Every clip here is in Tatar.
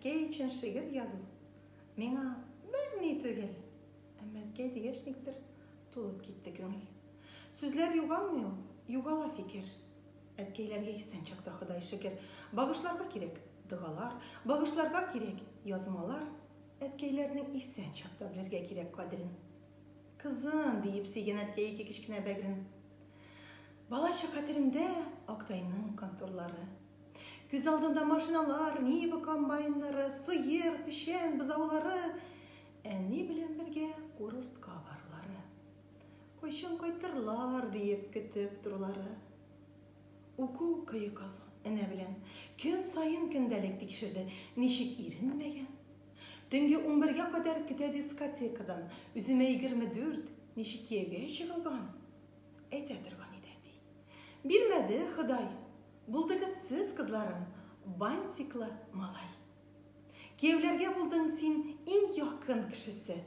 Әткәй өчен шигырь язу миңа бер ни түгел. Әмма әткәй дигәчниктер тулып китте күңел. Сүзләр югалмый ул, югала фикер. Әткәйләргә исән чакта Ходай шөкер. Багышларга кирәк дұғалар, багышларга кирәк язмалар. Әткәйләрнең исән чакта белергә кирәк кадерен. Кызым диеп сөйгән әткәй ике кечкенә бәгрен. Балача хәтеремдә Актайның конторлары. Күз алдымда машиналар, Нива комбайннары, сыер, печән, бызаулары. Әни белән бергә курортка барлары. Кайчан кайтырлар диеп көтеп турлары. Уку кыек азу әнә белән көн сайын көндәлек тикшерде, ничек иренмәгән. Төнге 11-гә кадәр көтә дискотекадан, үземә 24, ничек киявгә чыгылган. Әйтә торган иде әти. Бирмәде Ходай. Булдыгыз сез кызларым, бантиклы малай. Киявләргә булдың син иң якын кешесе.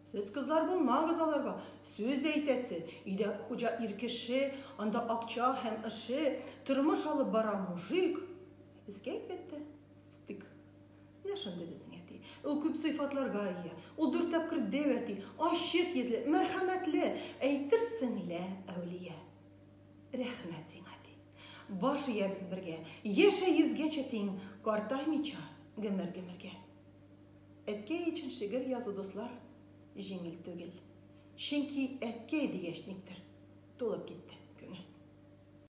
Сез кызлар булмагыз аларга, сүз дә әйтәсе. Өйдә хуҗа ир кеше, анда акча һәм эше, тормыш алып бара мужик. Безгә әйтте. Тик нәрсәндә безнең әти? Ул күп сыйфатларга ия. Ул 4 тапкыр дәвәти, ачык йөзле, мәрхәмәтле, әйтерсең лә әүлия. Рәхмәт сиңа әти. Баш иябез бергә, яшәйезгәчә тиң, картаймыйча гомер-гомергә. Әткәй өчен шигырь язу дуслар җиңел түгел. Чөнки әткәй дигәчниктер тулып китте.